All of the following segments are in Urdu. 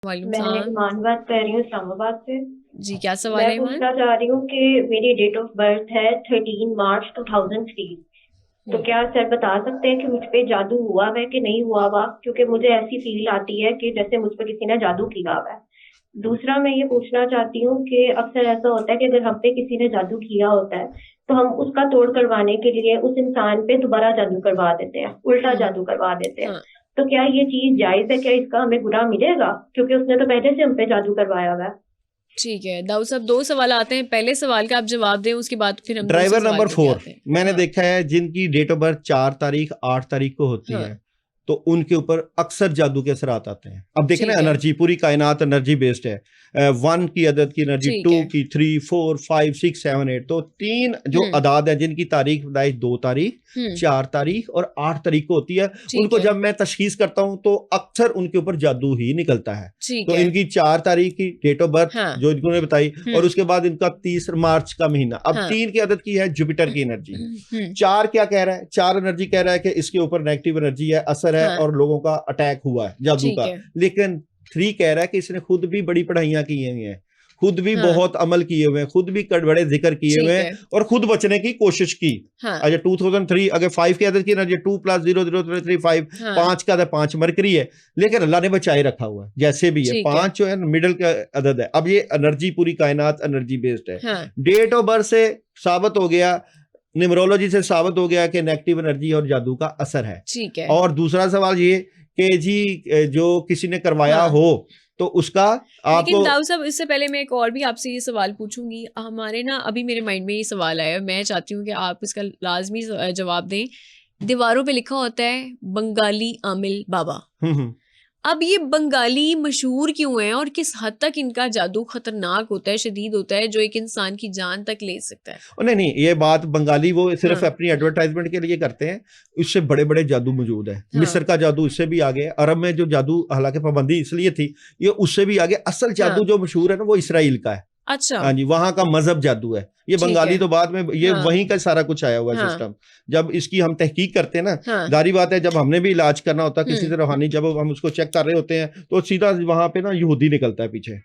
وعلیکم میں السلام. ایمان بات کر رہی ہوں اسلام آباد سے. جی کیا سوال میں ہے ایمان؟ پوچھنا چاہ رہی ہوں کہ میری ڈیٹ آف برتھ ہے 13 مارچ 2003. تو کیا سر بتا سکتے ہیں کہ مجھ پہ جادو ہوا ہے کہ نہیں ہوا ہوا؟ کیونکہ مجھے ایسی فیل آتی ہے کہ جیسے مجھ پہ کسی نے جادو کیا ہوا ہے. دوسرا میں یہ پوچھنا چاہتی ہوں کہ اکثر ایسا ہوتا ہے کہ اگر ہم پہ کسی نے جادو کیا ہوتا ہے تو ہم اس کا توڑ کروانے کے لیے اس انسان پہ دوبارہ جادو کروا دیتے ہیں, الٹا جادو کروا دیتے ہیں. ہاں تو کیا یہ چیز جائز ہے؟ کیا اس کا ہمیں گناہ ملے گا؟ کیونکہ اس نے تو پہلے سے ہم پہ جادو کروایا ہوا ہے. ٹھیک ہے. داؤد صاحب 2 سوال آتے ہیں, پہلے سوال کا آپ جواب دیں, اس کے بعد پھر ہم دوسرے ڈرائیور سوال نمبر پہ بھی 4 آتے ہیں. میں نے ہاں دیکھا ہے جن کی ڈیٹ آف برتھ 4 تاریخ 8 تاریخ کو ہوتی ہاں ہے تو ان کے اوپر اکثر جادو کے اثرات آتے ہیں. اب دیکھیں نا, ٹھیک ہے انرجی پوری کائنات انرجی بیسڈ ہے. 1 کی عدد کی انرجی, ٹھیک 2 ہے. کی, 3 4 5 6 7 8, تو 3 جو اعداد ہیں جن کی تاریخ پیدائش 2 تاریخ 4 تاریخ اور 8 تاریخ کو ہوتی ہے, ان ٹھیک کو ہے. جب میں تشخیص کرتا ہوں تو اکثر ان کے اوپر جادو ہی نکلتا ہے. ٹھیک تو ہے. ان کی 4 تاریخ کی ڈیٹ آف برتھ ہاں جو انہوں نے بتائی, اور اس کے بعد ان کا 30 مارچ کا مہینہ. اب ہاں 3 کی عدد کی ہے جوپیٹر کی انرجی. 4 کیا کہہ رہا ہے؟ 4 انرجی کہہ رہا ہے کہ اس کے اوپر نیگیٹو انرجی ہے, اثر ہے ہاں اور لوگوں کا اٹیک ہوا ہے جادو ٹھیک کا. ہے. لیکن 3 کہہ رہا ہے کہ اس نے خود بھی بڑی پڑھائیاں کی ہوئی ہیں, خود بھی ہاں بہت عمل کیے ہوئے ہیں, خود بھی بڑے ذکر کیے ہوئے ٹھیک ہیں ہے. اور خود بچنے کی کوشش کی. ہاں اچھا 2003 اگر 5 کی عدد کی انرجی 2 + 0 0 3 3 5, ہاں 5 کا 5 مرکری ہے, لیکن اللہ نے بچائے رکھا ہوا ہے جیسے بھی ہے. ٹھیک ہے. 5 جو ہے مڈل کا عدد ہے. اب یہ انرجی پوری کائنات انرجی بیسڈ ہے. ہاں ڈیٹ آف برتھ سے ثابت ہو گیا, نیمرولوجی سے ثابت ہو گیا کہ نیگیٹو انرجی اور جادو کا اثر ہے. ٹھیک ہے. اور دوسرا سوال یہ کہ جی جو کسی نے کروایا ہاں ہو تو اس کا آپ لیکن کو, داؤد صاحب اس سے پہلے میں ایک اور بھی آپ سے یہ سوال پوچھوں گی. ہمارے نا ابھی میرے مائنڈ میں یہ سوال آیا, میں چاہتی ہوں کہ آپ اس کا لازمی جواب دیں. دیواروں پہ لکھا ہوتا ہے بنگالی عامل بابا. اب یہ بنگالی مشہور کیوں ہیں اور کس حد تک ان کا جادو خطرناک ہوتا ہے, شدید ہوتا ہے, جو ایک انسان کی جان تک لے سکتا ہے؟ نہیں, یہ بات بنگالی وہ صرف ہاں اپنی ایڈورٹائزمنٹ کے لیے کرتے ہیں. اس سے بڑے بڑے جادو موجود ہیں. ہاں مصر کا جادو اس سے بھی آگے, عرب میں جو جادو حالانکہ پابندی اس لیے تھی, یہ اس سے بھی آگے. اصل ہاں جادو جو مشہور ہے نا وہ اسرائیل کا ہے. اچھا ہاں جی, وہاں کا مذہب جادو ہے. یہ ٹھیک بنگالی ہے. تو بعد میں, یہ ہاں وہیں کا سارا کچھ آیا ہوا ہے ہاں سسٹم. جب اس کی ہم تحقیق کرتے ہیں نا, ہاں ظاہری بات ہے جب ہم نے بھی علاج کرنا ہوتا ہے کسی سے روحانی, جب ہم اس کو چیک کر رہے ہوتے ہیں تو سیدھا وہاں پہ نا یہودی نکلتا ہے پیچھے,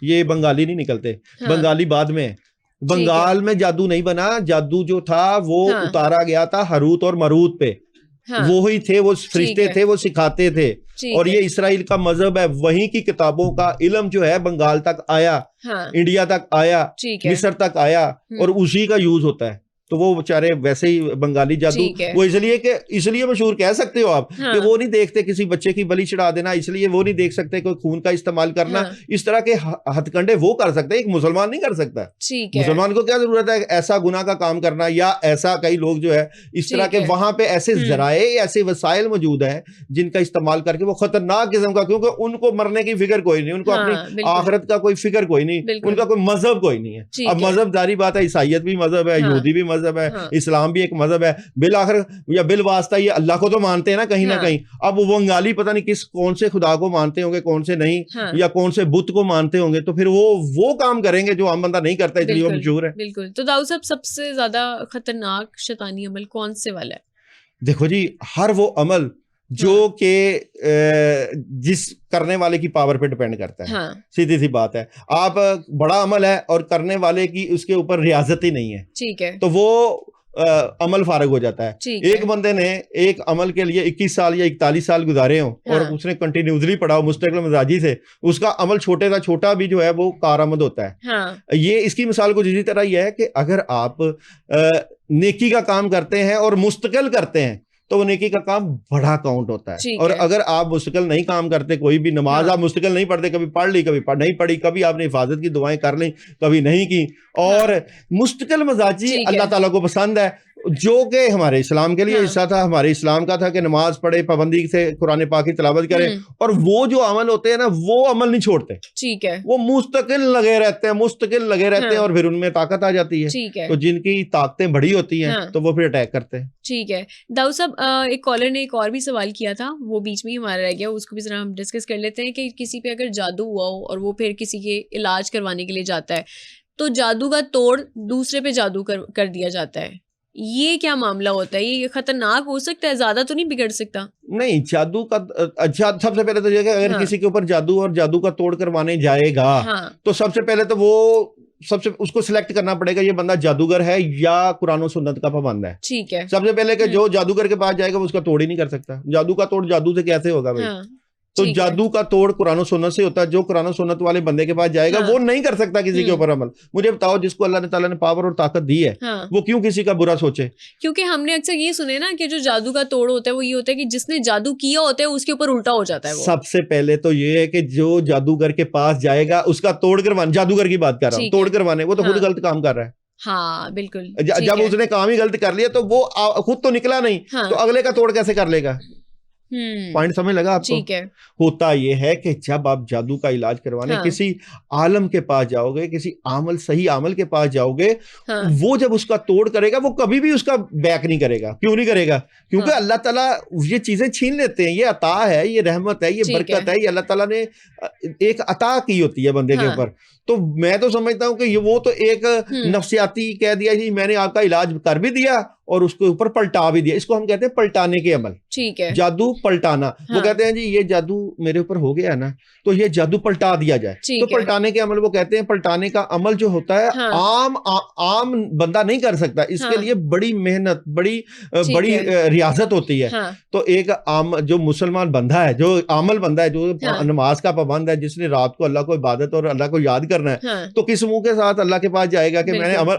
یہ بنگالی نہیں نکلتے. ہاں بنگالی بعد میں, ٹھیک ہے. بنگال میں جادو نہیں بنا. جادو جو تھا وہ ہاں اتارا گیا تھا ہاروت اور ماروت پہ, ہاں وہی تھے, وہ ٹھیک فرشتے ہے. تھے, وہ سکھاتے تھے. ٹھیک اور ہے. یہ اسرائیل کا مذہب ہے, وہیں کی کتابوں کا علم جو ہے بنگال تک آیا, ہاں انڈیا تک آیا, ٹھیک ہے. مصر تک آیا, اور اسی کا یوز ہوتا ہے. تو وہ بیچارے ویسے ہی بنگالی جادو, ٹھیک ہے. وہ اس لیے مشہور کہہ سکتے ہو آپ ہاں کہ وہ نہیں دیکھتے کسی بچے کی بلی چڑھا دینا, اس لیے وہ نہیں دیکھ سکتے کوئی خون کا استعمال کرنا. ہاں اس طرح کے ہتھ کنڈے وہ کر سکتے ہیں, ایک مسلمان نہیں کر سکتا. ٹھیک ہے. مسلمان کو کیا ضرورت ہے ایسا گناہ کا کام کرنا, یا ایسا کئی لوگ جو ہے اس طرح ٹھیک کے ہے. وہاں پہ ایسے ذرائع ایسے وسائل موجود ہیں جن کا استعمال کر کے وہ خطرناک قسم کا, کیونکہ ان کو مرنے کی فکر کوئی نہیں, ان کو اپنی ہاں بالکل آخرت کا کوئی فکر کوئی نہیں, ان بالکل کا کوئی مذہب کوئی نہیں ہے. ٹھیک اب ہے. مذہب ظاہری بات ہے, عیسائیت بھی مذہب ہے, ہاں یہودی بھی مذہب ہے, ہاں اسلام بھی ایک مذہب ہے, بالآخر یا بالواسطہ یہ اللہ کو تو مانتے ہیں نا کہیں نہ ہاں کہیں. اب وہ بنگالی پتہ نہیں کون سے خدا کو مانتے ہوں گے, کون سے نہیں, ہاں یا کون سے بت کو مانتے ہوں گے, تو پھر وہ کام کریں گے جو عام بندہ نہیں کرتا, اس لیے وہ بالکل مشہور ہے. بالکل. تو داؤد صاحب سب سے زیادہ خطرناک شیطانی عمل کون سے والا ہے؟ دیکھو جی, ہر وہ عمل جو کہ جس کرنے والے کی پاور پہ ڈپینڈ کرتا ہے, ہاں سیدھی سی بات ہے. آپ بڑا عمل ہے اور کرنے والے کی اس کے اوپر ریاضت ہی نہیں ہے, ٹھیک ہے. تو وہ عمل فارغ ہو جاتا ہے. ٹھیک ایک ہے. بندے نے ایک عمل کے لیے 21 سال یا 41 سال گزارے ہوں اور ہاں اس نے کنٹینیوسلی پڑھا ہو مستقل مزاجی سے, اس کا عمل چھوٹے کا چھوٹا بھی جو ہے وہ کارآمد ہوتا ہے. ہاں یہ اس کی مثال کچھ اسی طرح یہ ہے کہ اگر آپ نیکی کا کام کرتے ہیں اور مستقل کرتے ہیں تو وہ نیکی کا کام بڑا کاؤنٹ ہوتا ہے. ٹھیک اور ہے. اگر آپ مستقل نہیں کام کرتے, کوئی بھی نماز ہاں آپ مستقل نہیں پڑھتے, کبھی پڑھ لی کبھی نہیں پڑھی, کبھی آپ نے حفاظت کی دعائیں کر لیں کبھی نہیں کی, اور مستقل مزاجی ٹھیک اللہ ہے. تعالیٰ کو پسند ہے, جو کہ ہمارے اسلام کے لیے ہاں حصہ تھا. ہمارے اسلام کا تھا کہ نماز پڑھے, پابندی سے قرآن پاک کی تلاوت کرے, اور وہ جو عمل ہوتے ہیں نا وہ عمل نہیں چھوڑتے, ٹھیک ہے. وہ مستقل لگے رہتے ہیں, ہاں اور پھر ان میں طاقت آ جاتی ہے. ٹھیک ہے. تو جن کی طاقتیں بڑی ہوتی ہیں ہاں تو وہ پھر اٹیک کرتے ہیں. ٹھیک ہے. داؤد صاحب ایک کالر نے ایک اور بھی سوال کیا تھا, وہ بیچ میں ہی ہمارا رہ گیا, اس کو بھی ذرا ہم ڈسکس کر لیتے ہیں کہ کسی پہ اگر جادو ہوا ہو اور وہ پھر کسی کے علاج کروانے کے لیے جاتا ہے تو جادو کا توڑ دوسرے پہ جادو کر دیا جاتا ہے, یہ کیا معاملہ ہوتا ہے؟ یہ خطرناک ہو سکتا ہے، زیادہ تو نہیں بگڑ سکتا؟ نہیں، جادو کا سب سے پہلے تو یہ کہ اگر کسی کے اوپر جادو اور جادو کا توڑ کروانے جائے گا تو سب سے پہلے تو وہ اس کو سلیکٹ کرنا پڑے گا یہ بندہ جادوگر ہے یا قرآن و سنت کا پابند ہے. ٹھیک ہے. سب سے پہلے کہ جو جادوگر کے پاس جائے گا وہ اس کا توڑ ہی نہیں کر سکتا. جادو کا توڑ جادو سے کیسے ہوگا بھائی؟ تو جادو کا توڑ قرآن و سنت سے ہوتا ہے. جو قرآن و سنت والے بندے کے پاس جائے گا وہ نہیں کر سکتا کسی کے اوپر عمل. مجھے بتاؤ جس کو اللہ تعالیٰ نے پاور اور طاقت دی ہے وہ کیوں کسی کا برا سوچے؟ کیونکہ ہم نے اکثر یہ سنے نا کہ جو جادو کا توڑ ہوتا ہے وہ یہ ہوتا ہے کہ جس نے جادو کیا ہوتا ہے اس کے اوپر الٹا ہو جاتا ہے. سب سے پہلے تو یہ ہے کہ جو جادوگر کے پاس جائے گا اس کا توڑ کروانے، جادوگر کی بات کر رہا ہوں، توڑ کروانے، وہ تو خود غلط کام کر رہا ہے. ہاں بالکل. جب اس نے کام ہی غلط کر لیا تو وہ خود تو نکلا نہیں تو اگلے کا توڑ کیسے کر لے گا؟ پوائنٹ سمجھ لگا آپ کو؟ ہوتا یہ ہے کہ جب آپ جادو کا علاج کروانے کسی عالم کے پاس جاؤ گے، کسی صحیح عامل کے پاس جاؤ گے، وہ جب اس کا توڑ کرے گا وہ کبھی بھی اس کا بیک نہیں کرے گا. کیوں نہیں کرے گا؟ کیونکہ اللہ تعالیٰ یہ چیزیں چھین لیتے ہیں. یہ عطا ہے، یہ رحمت ہے، یہ برکت ہے، یہ اللہ تعالیٰ نے ایک عطا کی ہوتی ہے بندے کے اوپر. تو میں تو سمجھتا ہوں کہ وہ تو ایک نفسیاتی کہہ دیا جی میں نے آپ کا علاج کر بھی دیا اور اس کے اوپر پلٹا بھی دیا. اس کو ہم کہتے ہیں پلٹانے کے عمل. ٹھیک ہے. جادو پلٹانا. وہ کہتے ہیں جی یہ جادو میرے اوپر ہو گیا نا تو یہ جادو پلٹا دیا جائے. تو پلٹانے کے عمل وہ کہتے ہیں. پلٹانے کا عمل جو ہوتا ہے عام بندہ نہیں کر سکتا. اس کے لیے بڑی محنت، بڑی ریاضت ہوتی ہے. تو ایک جو مسلمان بندہ ہے، جو عامل بندہ ہے، جو نماز کا پابند ہے، جس نے رات کو اللہ کو عبادت اور اللہ کو یاد کرنا ہے، تو کس منہ کے ساتھ اللہ کے پاس جائے گا کہ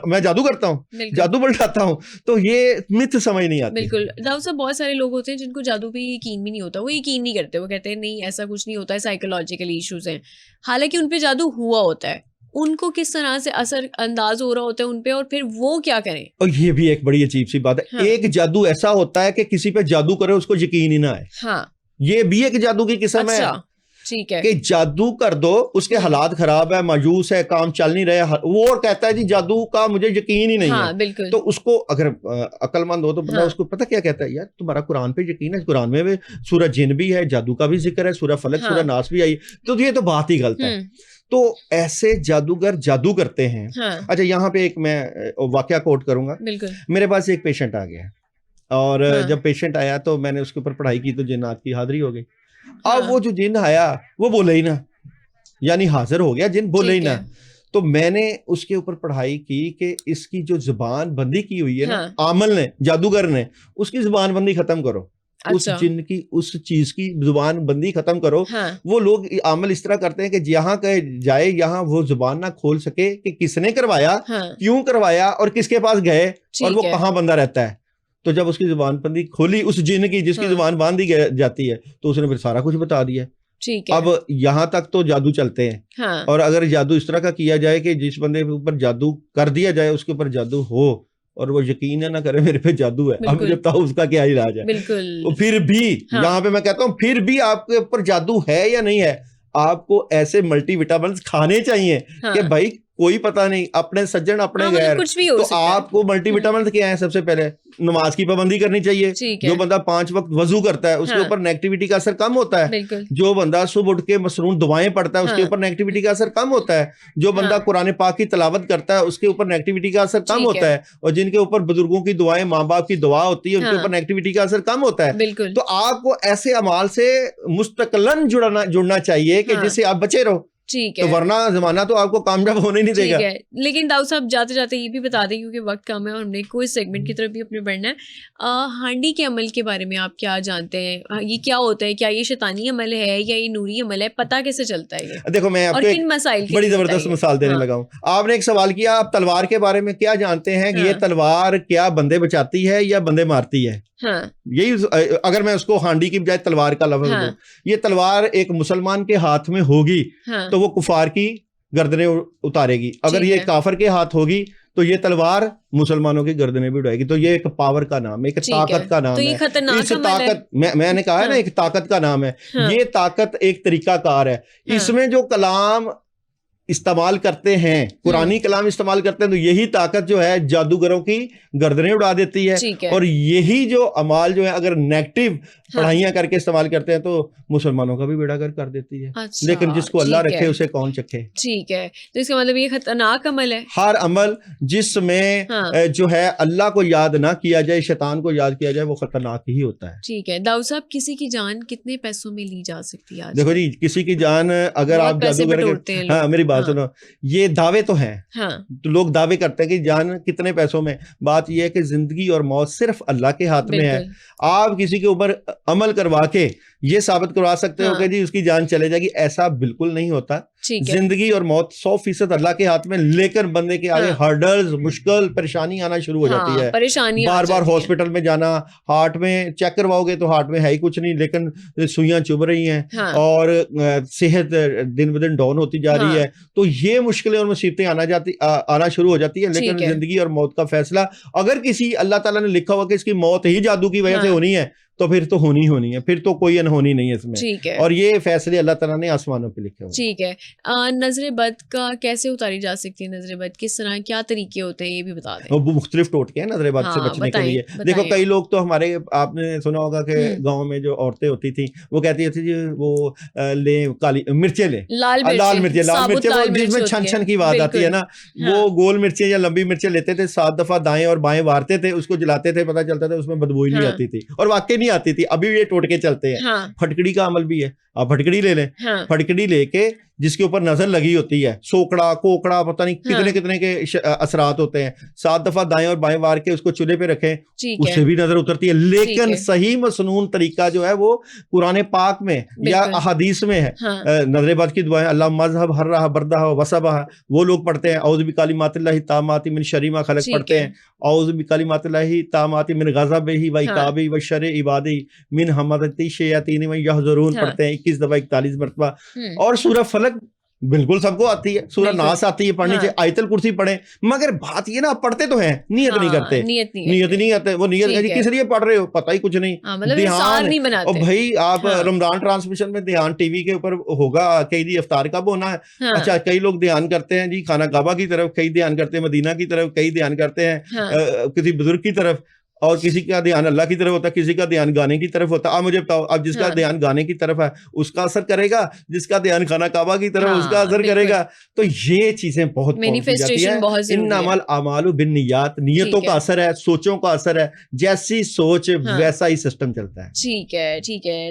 میں جادو کرتا ہوں، جادو پلٹاتا ہوں؟ تو یہ مت سمجھ نہیں آتی. بالکل. داؤد صاحب بہت سارے لوگ ہوتے ہیں جن کو جادو پہ یقین بھی نہیں ہوتا، وہ یقین نہیں کرتے، وہ کہتے ہیں نہیں ایسا کچھ نہیں ہوتا ہے، سائیکولوجیکل ایشوز ہیں، حالانکہ ان پہ جادو ہوا ہوتا ہے. ان کو کس طرح سے اثر انداز ہو رہا ہوتا ہے ان پہ، اور پھر وہ کیا کریں؟ اور یہ بھی ایک بڑی عجیب سی بات ہے. ایک جادو ایسا ہوتا ہے کہ کسی پہ جادو کرے اس کو یقین ہی نہ آئے. ہاں یہ بھی ایک جادو کی قسم ہے. ٹھیک ہے. کہ جادو کر دو، اس کے حالات خراب ہے، مایوس ہے، کام چل نہیں رہے، وہ کہتا ہے جی جادو کا مجھے یقین ہی نہیں ہے. بالکل. تو اس کو اگر عقل مند ہو تو بندہ اس کو پتہ کیا کہتا ہے، یار تمہارا قرآن پہ یقین ہے، قرآن میں سورہ جن بھی ہے، جادو کا بھی ذکر ہے، سورہ فلق، سورہ ناس بھی آئی، تو یہ تو بات ہی غلط ہے. تو ایسے جادوگر جادو کرتے ہیں. اچھا یہاں پہ ایک میں واقعہ کوٹ کروں گا. میرے پاس ایک پیشنٹ آ گیا اور جب پیشنٹ آیا تو میں نے اس کے اوپر پڑھائی کی تو جنات کی حاضری ہو گئی. اب وہ جو جن آیا وہ بولے ہی نہ، یعنی حاضر ہو گیا جن، بولے ہی نہ. تو میں نے اس کے اوپر پڑھائی کی کہ اس کی جو زبان بندی کی ہوئی ہے نا عامل نے، جادوگر نے، اس کی زبان بندی ختم کرو. اس جن کی، اس چیز کی زبان بندی ختم کرو. وہ لوگ عمل اس طرح کرتے ہیں کہ جہاں کہ جائے یہاں وہ زبان نہ کھول سکے کہ کس نے کروایا، کیوں کروایا اور کس کے پاس گئے اور وہ کہاں بندہ رہتا ہے. تو جب اس کی زبان بندی کھولی اس جن کی جس کی زبان باندھی جاتی ہے تو اس نے پھر سارا کچھ بتا دیا. اب یہاں تک تو جادو چلتے ہیں. اور اگر جادو اس طرح کا کیا جائے کہ جس بندے کے اوپر جادو کر دیا جائے اس کے اوپر جادو ہو اور وہ یقین نہ کرے میرے پہ جادو ہے، اب جب تک اس کا کیا علاج ہے. پھر بھی یہاں پہ میں کہتا ہوں پھر بھی آپ کے اوپر جادو ہے یا نہیں ہے، آپ کو ایسے ملٹی وٹامنس کھانے چاہیے کہ بھائی کوئی پتہ نہیں، اپنے سجن اپنے غیر. تو آپ کو ملٹی وٹامنس کیا ہے؟ سب سے پہلے نماز کی پابندی کرنی چاہیے. جو بندہ 5 وقت وضو کرتا ہے اس کے اوپر نیگیٹیوٹی کا اثر کم ہوتا ہے. جو بندہ صبح اٹھ کے مسنون دعائیں پڑھتا ہے اس کے اوپر نیگیٹیوٹی کا اثر کم ہوتا ہے. جو بندہ قرآن پاک کی تلاوت کرتا ہے اس کے اوپر نیگیٹیوٹی کا اثر کم ہوتا ہے. اور جن کے اوپر بزرگوں کی دعائیں، ماں باپ کی دعا ہوتی ہے ان کے اوپر نیگیٹیوٹی کا اثر کم ہوتا ہے. تو آپ کو ایسے اعمال سے مستقلاً جڑنا چاہیے کہ جس سے آپ بچے رہو. ٹھیک ہے. تو ورنہ زمانہ تو آپ کو کامیاب ہونے نہیں دے گا. لیکن داؤد صاحب جاتے جاتے یہ بھی بتا دیں کیونکہ وقت کم ہے اور ہم نے کوئی سیگمنٹ کی طرف بھی اپنے بڑھنا ہے. ہانڈی کے عمل کے بارے میں آپ کیا جانتے ہیں؟ یہ کیا ہوتا ہے؟ کیا یہ شیطانی عمل ہے یا یہ نوری عمل ہے؟ پتہ کیسے چلتا ہے یہ؟ دیکھو میں آپ کو بڑی زبردست مثال دینے لگا ہوں. آپ نے ایک سوال کیا آپ تلوار کے بارے میں کیا جانتے ہیں کہ یہ تلوار کیا بندے بچاتی ہے یا بندے مارتی ہے؟ یہی اگر میں اس کو ہانڈی کی بجائے تلوار کا لفظ دوں، یہ تلوار ایک مسلمان کے ہاتھ میں ہوگی تو وہ کفار کی گردنیں اتارے گی. اگر یہ کافر کے ہاتھ ہوگی تو یہ تلوار مسلمانوں کی گردنیں بھی اڑائے گی. تو یہ ایک پاور کا نام ہے، ایک طاقت کا نام ہے. اس طاقت میں نے کہا ہے نا ایک طاقت کا نام ہے. یہ طاقت ایک طریقہ کار ہے. اس میں جو کلام استعمال کرتے ہیں, قرآنی کلام استعمال کرتے ہیں, تو یہی طاقت جو ہے جادوگروں کی گردنیں اڑا دیتی ہے. اور یہی جو اعمال جو ہے اگر نیگیٹو پڑھائیاں کر کے استعمال کرتے ہیں تو مسلمانوں کا بھی بیڑا گرک کر دیتی ہے. لیکن جس کو اللہ رکھے اسے کون چکھے. ٹھیک ہے, تو اس کا مطلب یہ خطرناک عمل ہے. ہر عمل جس میں جو ہے اللہ کو یاد نہ کیا جائے, شیطان کو یاد کیا جائے, وہ خطرناک ہی ہوتا ہے. ٹھیک ہے داؤد صاحب, کسی کی جان کتنے پیسوں میں لی جا سکتی ہے؟ دیکھو جی, کسی کی جان اگر آپ جادوگر کے, ہاں میری بات سنو, یہ دعوے تو ہیں, تو لوگ دعوے کرتے ہیں کہ جان کتنے پیسوں میں. بات یہ ہے کہ زندگی اور موت صرف اللہ کے ہاتھ میں ہے. آپ کسی کے اوپر عمل کروا کے یہ ثابت کروا سکتے ہو کہ جی اس کی جان چلے جائے گی, ایسا بالکل نہیں ہوتا. زندگی اور موت 100% اللہ کے ہاتھ میں, لیکن بندے کے آگے ہرڈلز, مشکل پریشانی آنا شروع ہو جاتی ہے. بار بار ہاسپٹل میں جانا, ہارٹ میں چیک کرواؤ گے تو ہارٹ میں ہے ہی کچھ نہیں, لیکن سوئیاں چبھ رہی ہیں اور صحت دن بدن ڈاؤن ہوتی جا رہی ہے. تو یہ مشکلیں اور مصیبتیں آنا شروع ہو جاتی ہیں. لیکن زندگی اور موت کا فیصلہ اگر کسی اللہ تعالیٰ نے لکھا ہوا کہ اس کی موت ہی جادو کی وجہ سے ہونی ہے, تو پھر تو ہونی ہے, پھر تو کوئی انہونی نہیں ہے اس میں. اور یہ فیصلے اللہ تعالیٰ نے آسمانوں پہ لکھے ہوئے. ٹھیک ہے, نظر بد کا کیسے اتاری جا سکتی ہے؟ نظر بد کس طرح, کیا طریقے ہوتے ہیں یہ بھی بتا دیں. وہ مختلف ٹوٹکے ہیں نظر بد سے بچنے کے لیے. دیکھو کئی لوگ تو ہمارے, آپ نے سنا ہوگا کہ گاؤں میں جو عورتیں ہوتی تھیں وہ کہتی تھی وہ لیں کالی مرچیں, لیں لال مرچیں, جس میں چھن چھن کی بات آتی ہے نا, وہ گول مرچیں یا لمبی مرچیں لیتے تھے, 7 دفعہ دائیں اور بائیں وارتے تھے, اس کو جلاتے تھے, پتہ چلتا تھا اس میں بدبو ہی نہیں آتی تھی, اور واقعی نہیں آتی تھی. ابھی یہ ٹوٹکے چلتے ہیں. پھٹکڑی کا عمل بھی ہے, آپ پھٹکڑی لے لیں, پھٹکڑی لے کے جس کے اوپر نظر لگی ہوتی ہے, سوکڑا کوکڑا پتہ نہیں کتنے کے اثرات ہوتے ہیں, 7 دفعہ دائیں اور بائیں وار کے اس کو چولہے پہ رکھیں, اس سے بھی نظر اترتی ہے. لیکن صحیح مسنون طریقہ جو ہے وہ قرآن پاک میں یا احادیث میں ہے. نظر بد کی دعائیں, اللہ مذہب ہر رہا بردہ وصبہ, وہ لوگ پڑھتے ہیں. اعوذ بکلمات اللہ التامات من شر ما خلق پڑھتے ہیں. اعوذ بکلمات اللہ التامات من غضبہ و عقابہ و شر عبادہ من ہمزۃ الشیاطین و یحضرون پڑھتے ہیں 21 دفعہ 41 مرتبہ. اور سورہ فلق بالکل سب کو آتی ہے, سورہ ناس آتی ہے پڑھنی چاہیے, آیت الکرسی پڑھیں. مگر بات یہ نا, آپ پڑھتے تو ہیں, نیت نہیں کرتے, نیت نہیں آتے. وہ نیت کس لیے پڑھ رہے ہو پتہ ہی کچھ نہیں, دھیان. اور بھائی آپ رمضان ٹرانسمیشن میں دھیان ٹی وی کے اوپر ہوگا کہ جی افطار کب ہونا ہے. اچھا, کئی لوگ دھیان کرتے ہیں جی خانہ کعبہ کی طرف, کئی دھیان کرتے ہیں مدینہ کی طرف, کئی دھیان کرتے ہیں کسی بزرگ کی طرف, اور کسی کا دھیان اللہ کی طرف ہوتا ہے, کسی کا دھیان گانے کی طرف ہوتا ہے. مجھے بتاؤ, اب جس کا دھیان گانے کی طرف ہے اس کا اثر کرے گا, جس کا دھیان خانہ کعبہ کی طرف اس کا اثر کرے گا. تو یہ چیزیں بہت جاتی ہیں. انما الاعمال بالنیات, نیتوں کا اثر ہے, سوچوں کا اثر ہے, جیسی سوچ ویسا ہی سسٹم چلتا ہے. ٹھیک ہے.